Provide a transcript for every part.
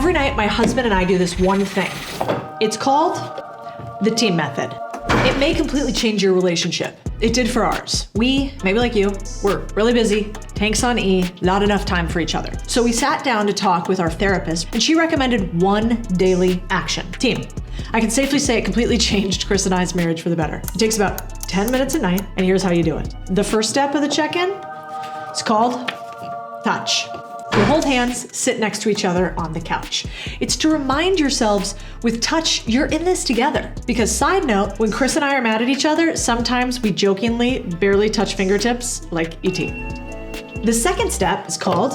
Every night, my husband and I do this one thing. It's called the team method. It may completely change your relationship. It did for ours. We, maybe like you, were really busy, tanks on E, not enough time for each other. So we sat down to talk with our therapist, and she recommended one daily action: team. I can safely say it completely changed Chris and I's marriage for the better. It takes about 10 minutes a night, and here's how you do it. The first step of the check-in is called touch. You hold hands, sit next to each other on the couch. It's to remind yourselves with touch, you're in this together. Because side note, when Chris and I are mad at each other, sometimes we jokingly barely touch fingertips like E.T. The second step is called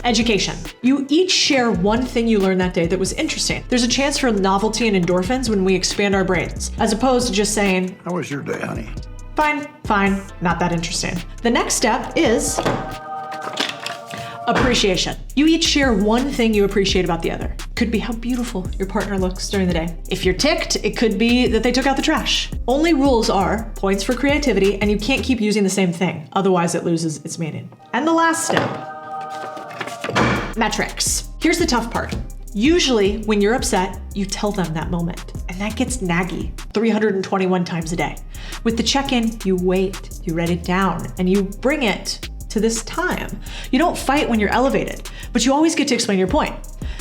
education. You each share one thing you learned that day that was interesting. There's a chance for novelty and endorphins when we expand our brains, as opposed to just saying, "How was your day, honey?" Fine, not that interesting. The next step is appreciation. You each share one thing you appreciate about the other. Could be how beautiful your partner looks during the day. If you're ticked, it could be that they took out the trash. Only rules are points for creativity, and you can't keep using the same thing. Otherwise, it loses its meaning. And the last step, metrics. Here's the tough part. Usually, when you're upset, you tell them that moment, and that gets naggy 321 times a day. With the check-in, you wait, you write it down, and you bring it to this time. You don't fight when you're elevated, but you always get to explain your point.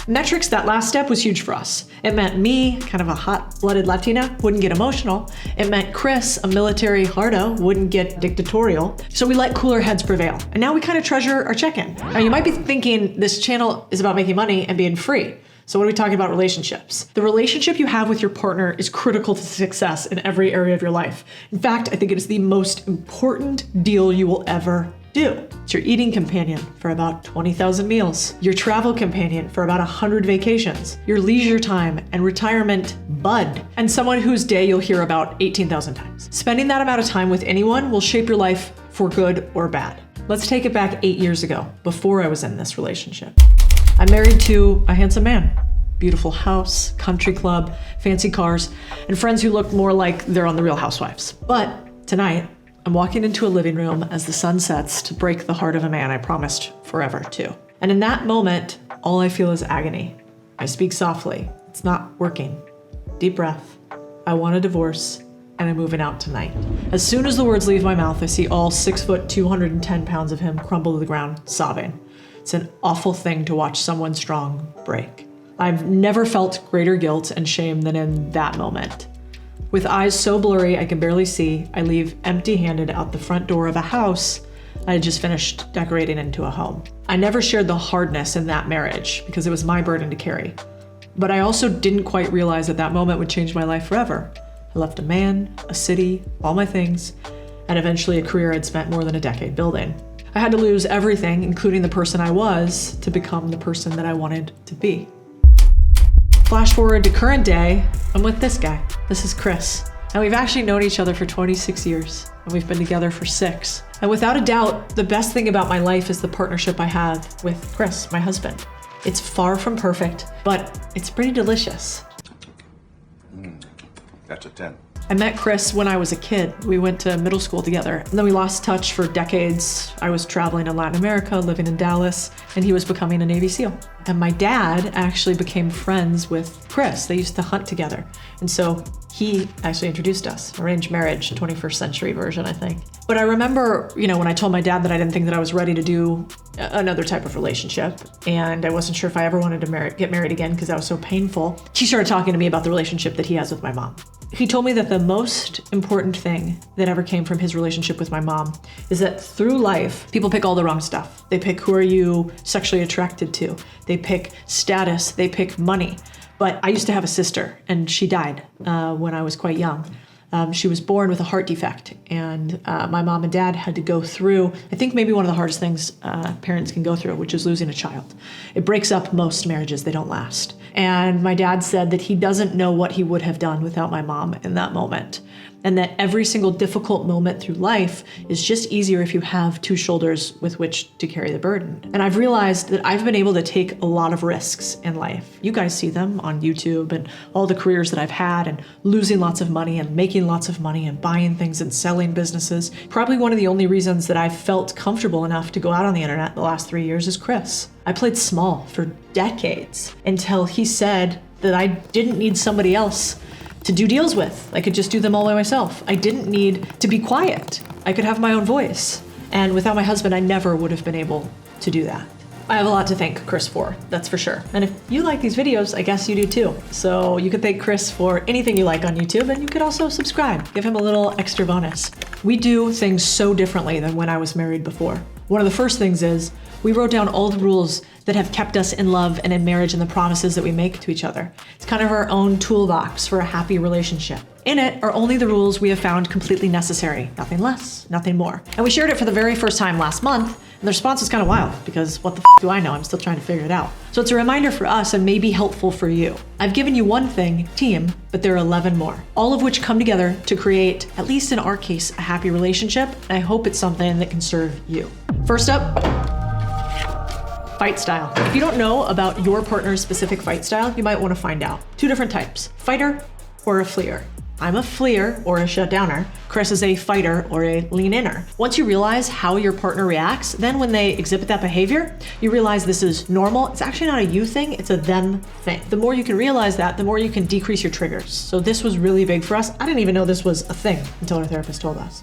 Metrics, that last step was huge for us. It meant me, kind of a hot-blooded Latina, wouldn't get emotional. It meant Chris, a military hardo, wouldn't get dictatorial. So we let cooler heads prevail. And now we kind of treasure our check-in. Now you might be thinking this channel is about making money and being free. So what are we talking about? Relationships. The relationship you have with your partner is critical to success in every area of your life. In fact, I think it is the most important deal you will ever do. It's your eating companion for about 20,000 meals, your travel companion for about 100 vacations, your leisure time and retirement bud, and someone whose day you'll hear about 18,000 times. Spending that amount of time with anyone will shape your life for good or bad. Let's take it back 8 years ago, before I was in this relationship. I'm married to a handsome man. Beautiful house, country club, fancy cars, and friends who look more like they're on The Real Housewives. But tonight, I'm walking into a living room as the sun sets to break the heart of a man I promised forever to. And in that moment, all I feel is agony. I speak softly. It's not working. Deep breath. I want a divorce, and I'm moving out tonight. As soon as the words leave my mouth, I see all 6 foot, 210 pounds of him crumble to the ground, sobbing. It's an awful thing to watch someone strong break. I've never felt greater guilt and shame than in that moment. With eyes so blurry I can barely see, I leave empty-handed out the front door of a house I had just finished decorating into a home. I never shared the hardness in that marriage because it was my burden to carry. But I also didn't quite realize that that moment would change my life forever. I left a man, a city, all my things, and eventually a career I'd spent more than a decade building. I had to lose everything, including the person I was, to become the person that I wanted to be. Flash forward to current day, I'm with this guy. This is Chris. And we've actually known each other for 26 years, and we've been together for 6. And without a doubt, the best thing about my life is the partnership I have with Chris, my husband. It's far from perfect, but it's pretty delicious. That's a 10. I met Chris when I was a kid. We went to middle school together, and then we lost touch for decades. I was traveling in Latin America, living in Dallas, and he was becoming a Navy SEAL. And my dad actually became friends with Chris. They used to hunt together. And so he actually introduced us. Arranged marriage, 21st century version, I think. But I remember, when I told my dad that I didn't think that I was ready to do another type of relationship, and I wasn't sure if I ever wanted to get married again because that was so painful, he started talking to me about the relationship that he has with my mom. He told me that the most important thing that ever came from his relationship with my mom is that through life, people pick all the wrong stuff. They pick who are you sexually attracted to. They pick status, they pick money. But I used to have a sister, and she died when I was quite young. She was born with a heart defect, and my mom and dad had to go through, I think maybe one of the hardest things parents can go through, which is losing a child. It breaks up most marriages, they don't last. And my dad said that he doesn't know what he would have done without my mom in that moment. And that every single difficult moment through life is just easier if you have 2 shoulders with which to carry the burden. And I've realized that I've been able to take a lot of risks in life. You guys see them on YouTube and all the careers that I've had, and losing lots of money and making lots of money and buying things and selling businesses. Probably one of the only reasons that I've felt comfortable enough to go out on the internet the last 3 years is Chris. I played small for decades until he said that I didn't need somebody else to do deals with. I could just do them all by myself. I didn't need to be quiet. I could have my own voice. And without my husband, I never would have been able to do that. I have a lot to thank Chris for, that's for sure. And if you like these videos, I guess you do too. So you could thank Chris for anything you like on YouTube, and you could also subscribe, give him a little extra bonus. We do things so differently than when I was married before. One of the first things is we wrote down all the rules that have kept us in love and in marriage and the promises that we make to each other. It's kind of our own toolbox for a happy relationship. In it are only the rules we have found completely necessary, nothing less, nothing more. And we shared it for the very first time last month, and the response was kind of wild because what the f do I know? I'm still trying to figure it out. So it's a reminder for us and maybe helpful for you. I've given you one thing, team, but there are 11 more, all of which come together to create, at least in our case, a happy relationship. And I hope it's something that can serve you. First up, fight style. If you don't know about your partner's specific fight style, you might want to find out. 2 different types, fighter or a fleer. I'm a fleer or a shutdowner. Chris is a fighter or a lean-inner. Once you realize how your partner reacts, then when they exhibit that behavior, you realize this is normal. It's actually not a you thing, it's a them thing. The more you can realize that, the more you can decrease your triggers. So this was really big for us. I didn't even know this was a thing until our therapist told us.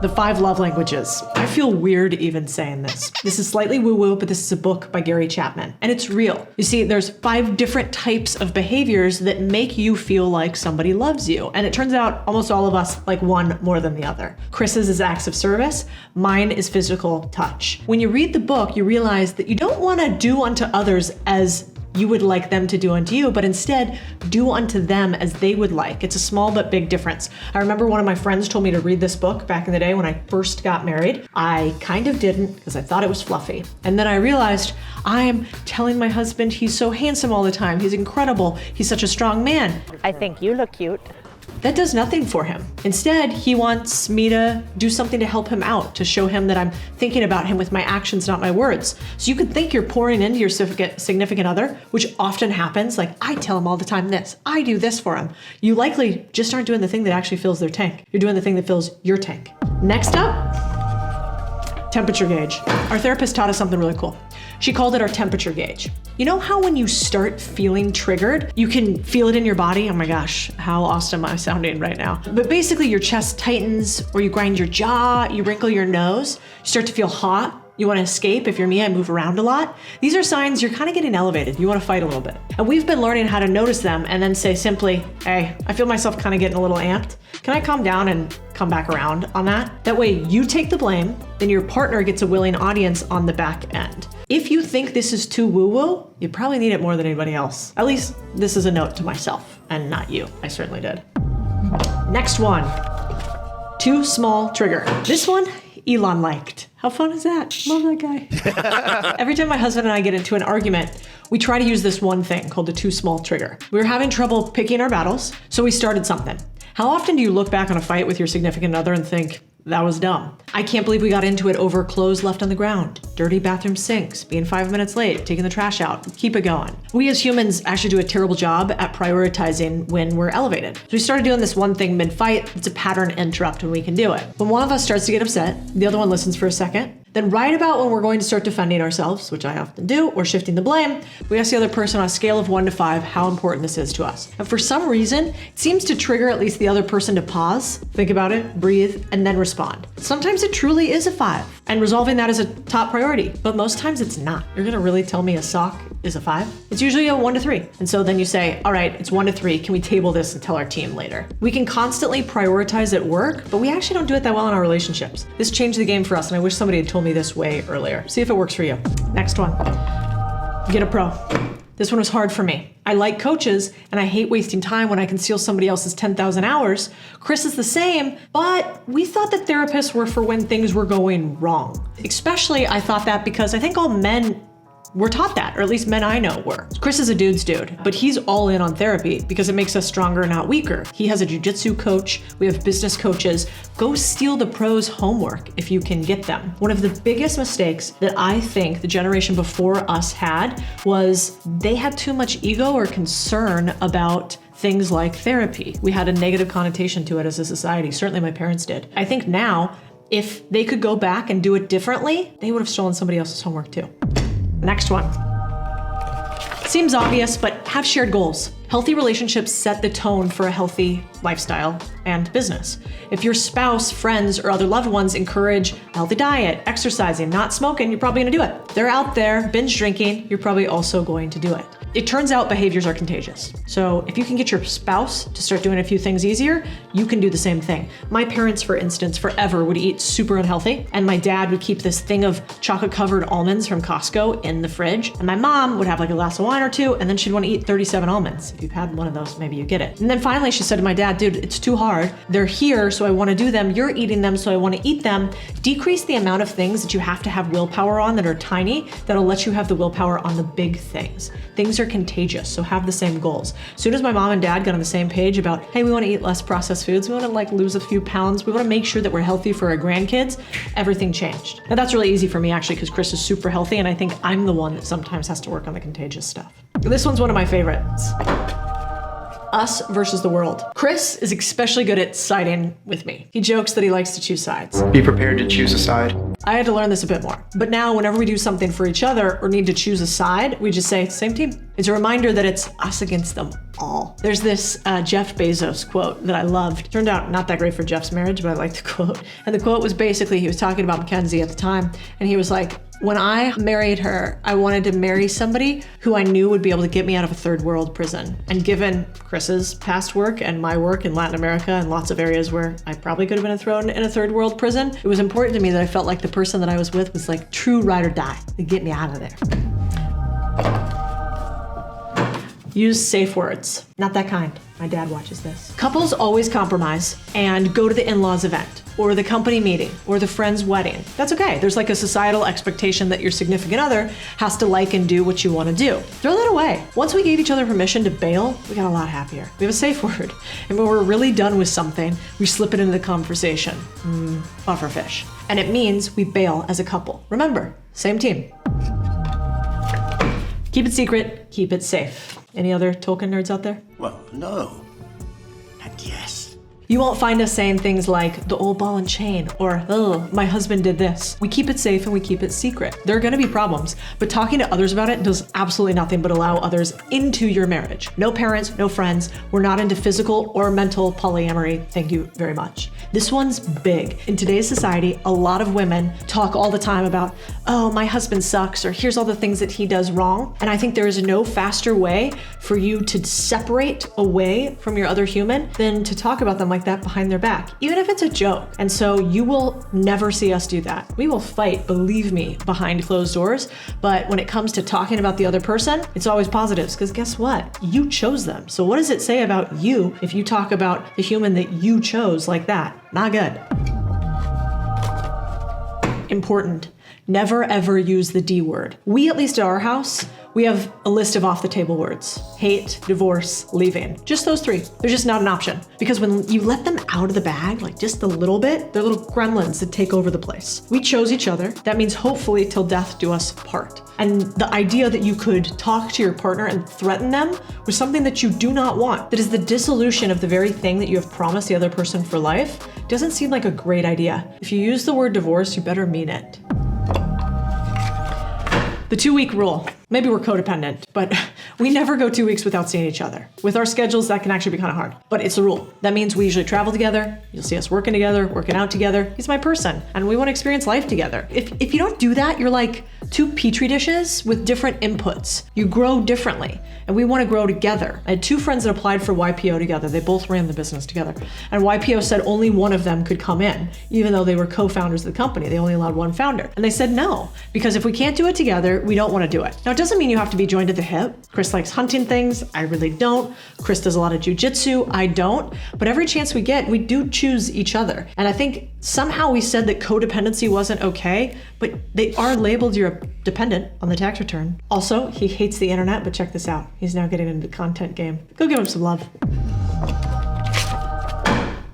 The 5 love languages. I feel weird even saying this. This is slightly woo-woo, but this is a book by Gary Chapman, and it's real. You see, there's 5 different types of behaviors that make you feel like somebody loves you. And it turns out almost all of us like one more than the other. Chris's is acts of service. Mine is physical touch. When you read the book, you realize that you don't want to do unto others as you would like them to do unto you, but instead do unto them as they would like. It's a small but big difference. I remember one of my friends told me to read this book back in the day when I first got married. I kind of didn't because I thought it was fluffy. And then I realized I am telling my husband he's so handsome all the time. He's incredible. He's such a strong man. I think you look cute. That does nothing for him. Instead, he wants me to do something to help him out, to show him that I'm thinking about him with my actions, not my words. So you could think you're pouring into your significant other, which often happens. Like, I tell him all the time this, I do this for him. You likely just aren't doing the thing that actually fills their tank. You're doing the thing that fills your tank. Next up, temperature gauge. Our therapist taught us something really cool. She called it our temperature gauge. You know how when you start feeling triggered, you can feel it in your body? Oh my gosh, how awesome am I sounding right now? But basically your chest tightens, or you grind your jaw, you wrinkle your nose, you start to feel hot. You want to escape. If you're me, I move around a lot. These are signs you're kind of getting elevated. You want to fight a little bit. And we've been learning how to notice them and then say simply, hey, I feel myself kind of getting a little amped. Can I calm down and come back around on that? That way you take the blame, then your partner gets a willing audience on the back end. If you think this is too woo-woo, you probably need it more than anybody else. At least this is a note to myself and not you. I certainly did. Next one, too small trigger. This one, Elon liked. How fun is that? Love that guy. Every time my husband and I get into an argument, we try to use this one thing called the too small trigger. We were having trouble picking our battles, so we started something. How often do you look back on a fight with your significant other and think, that was dumb? I can't believe we got into it over clothes left on the ground, dirty bathroom sinks, being 5 minutes late, taking the trash out, keep it going. We as humans actually do a terrible job at prioritizing when we're elevated. So we started doing this one thing mid-fight. It's a pattern interrupt when we can do it. When one of us starts to get upset, the other one listens for a second. Then right about when we're going to start defending ourselves, which I often do, or shifting the blame, we ask the other person on a scale of 1 to 5 how important this is to us. And for some reason, it seems to trigger at least the other person to pause, think about it, breathe, and then respond. Sometimes it truly is a 5, and resolving that is a top priority, but most times it's not. You're gonna really tell me a sock is a 5? It's usually a 1 to 3. And so then you say, all right, it's 1 to 3. Can we table this and tell our team later? We can constantly prioritize at work, but we actually don't do it that well in our relationships. This changed the game for us, and I wish somebody had told me this way earlier. See if it works for you. Next one, get a pro. This one was hard for me. I like coaches and I hate wasting time when I can steal somebody else's 10,000 hours. Chris is the same, but we thought that therapists were for when things were going wrong. Especially I thought that because I think all men were taught that, or at least men I know were. Chris is a dude's dude, but he's all in on therapy because it makes us stronger, not weaker. He has a jiu-jitsu coach. We have business coaches. Go steal the pros' homework if you can get them. One of the biggest mistakes that I think the generation before us had was they had too much ego or concern about things like therapy. We had a negative connotation to it as a society. Certainly my parents did. I think now, if they could go back and do it differently, they would have stolen somebody else's homework too. Next one. Seems obvious, but have shared goals. Healthy relationships set the tone for a healthy lifestyle and business. If your spouse, friends, or other loved ones encourage a healthy diet, exercising, not smoking, you're probably gonna do it. They're out there binge drinking, you're probably also going to do it. It turns out behaviors are contagious. So if you can get your spouse to start doing a few things easier, you can do the same thing. My parents, for instance, forever would eat super unhealthy, and my dad would keep this thing of chocolate-covered almonds from Costco in the fridge, and my mom would have like a glass of wine or two, and then she'd want to eat 37 almonds. If you've had one of those, maybe you get it. And then finally she said to my dad, dude, it's too hard. They're here, so I want to do them. You're eating them, so I want to eat them. Decrease the amount of things that you have to have willpower on that are tiny, that'll let you have the willpower on the big things. Things are contagious, so have the same goals. As soon as my mom and dad got on the same page about, hey, we want to eat less processed foods, we want to like lose a few pounds, we want to make sure that we're healthy for our grandkids, everything changed. Now that's really easy for me actually, because Chris is super healthy, and I think I'm the one that sometimes has to work on the contagious stuff. This one's one of my favorites. Us versus the world. Chris is especially good at siding with me. He jokes that he likes to choose sides. Be prepared to choose a side. I had to learn this a bit more. But now whenever we do something for each other or need to choose a side, we just say, same team. It's a reminder that it's us against them all. There's this Jeff Bezos quote that I loved. Turned out not that great for Jeff's marriage, but I like the quote. And the quote was basically, he was talking about Mackenzie at the time, and he was like, when I married her, I wanted to marry somebody who I knew would be able to get me out of a third world prison. And given Chris's past work and my work in Latin America and lots of areas where I probably could have been thrown in a third world prison, it was important to me that I felt like the person that I was with was like true ride or die to get me out of there. Use safe words. Not that kind. My dad watches this. Couples always compromise and go to the in-laws event or the company meeting or the friend's wedding. That's okay. There's like a societal expectation that your significant other has to like and do what you want to do. Throw that away. Once we gave each other permission to bail, we got a lot happier. We have a safe word. And when we're really done with something, we slip it into the conversation. Pufferfish. And it means we bail as a couple. Remember, same team. Keep it secret, keep it safe. Any other Tolkien nerds out there? Well, no. And yes. You won't find us saying things like the old ball and chain or, oh, my husband did this. We keep it safe and we keep it secret. There are gonna be problems, but talking to others about it does absolutely nothing but allow others into your marriage. No parents, no friends. We're not into physical or mental polyamory. Thank you very much. This one's big. In today's society, a lot of women talk all the time about, oh, my husband sucks, or here's all the things that he does wrong. And I think there is no faster way for you to separate away from your other human than to talk about them like that behind their back, even if it's a joke. And so you will never see us do that. We will fight, believe me, behind closed doors. But when it comes to talking about the other person, it's always positives, because guess what? You chose them. So what does it say about you if you talk about the human that you chose like that? Not good. Important. Never ever use the D word. We, at least at our house, we have a list of off-the-table words. Hate, divorce, leaving. Just those three. They're just not an option. Because when you let them out of the bag, like just a little bit, they're little gremlins that take over the place. We chose each other. That means hopefully till death do us part. And the idea that you could talk to your partner and threaten them with something that you do not want, that is the dissolution of the very thing that you have promised the other person for life, doesn't seem like a great idea. If you use the word divorce, you better mean it. The 2-week rule. Maybe we're codependent, but we never go 2 weeks without seeing each other. With our schedules, that can actually be kind of hard, but it's a rule. That means we usually travel together. You'll see us working together, working out together. He's my person, and we want to experience life together. If you don't do that, you're like two petri dishes with different inputs. You grow differently, and we want to grow together. I had 2 friends that applied for YPO together. They both ran the business together, and YPO said only one of them could come in, even though they were co-founders of the company. They only allowed one founder, and they said no, because if we can't do it together, we don't want to do it. Now, it doesn't mean you have to be joined at the hip. Chris likes hunting things. I really don't. Chris does a lot of jujitsu. I don't. But every chance we get, we do choose each other. And I think somehow we said that codependency wasn't okay, but they are labeled you're a dependent on the tax return. Also, he hates the internet, but check this out. He's now getting into the content game. Go give him some love.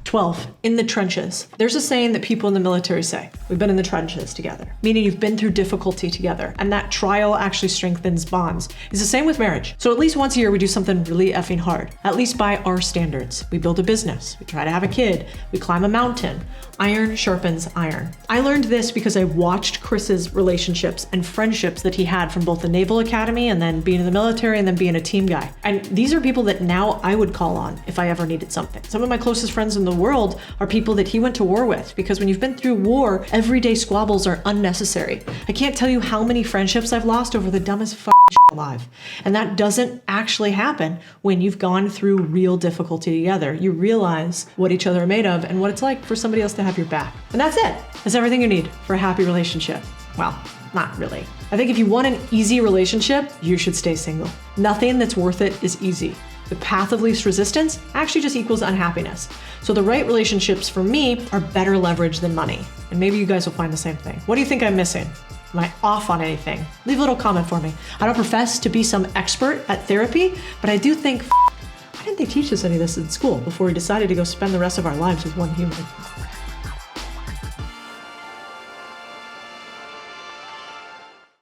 12, in the trenches. There's a saying that people in the military say, we've been in the trenches together, meaning you've been through difficulty together, and that trial actually strengthens bonds. It's the same with marriage. So at least once a year, we do something really effing hard, at least by our standards. We build a business, we try to have a kid, we climb a mountain. Iron sharpens iron. I learned this because I watched Chris's relationships and friendships that he had from both the Naval Academy and then being in the military and then being a team guy. And these are people that now I would call on if I ever needed something. Some of my closest friends in the world are people that he went to war with, because when you've been through war, everyday squabbles are unnecessary. I can't tell you how many friendships I've lost over the dumbest shit alive. And that doesn't actually happen when you've gone through real difficulty together. You realize what each other are made of and what it's like for somebody else to have your back. And that's it. That's everything you need for a happy relationship. Well, not really. I think if you want an easy relationship, you should stay single. Nothing that's worth it is easy. The path of least resistance actually just equals unhappiness. So the right relationships for me are better leverage than money. And maybe you guys will find the same thing. What do you think I'm missing? Am I off on anything? Leave a little comment for me. I don't profess to be some expert at therapy, but I do think, why didn't they teach us any of this in school before we decided to go spend the rest of our lives with one human?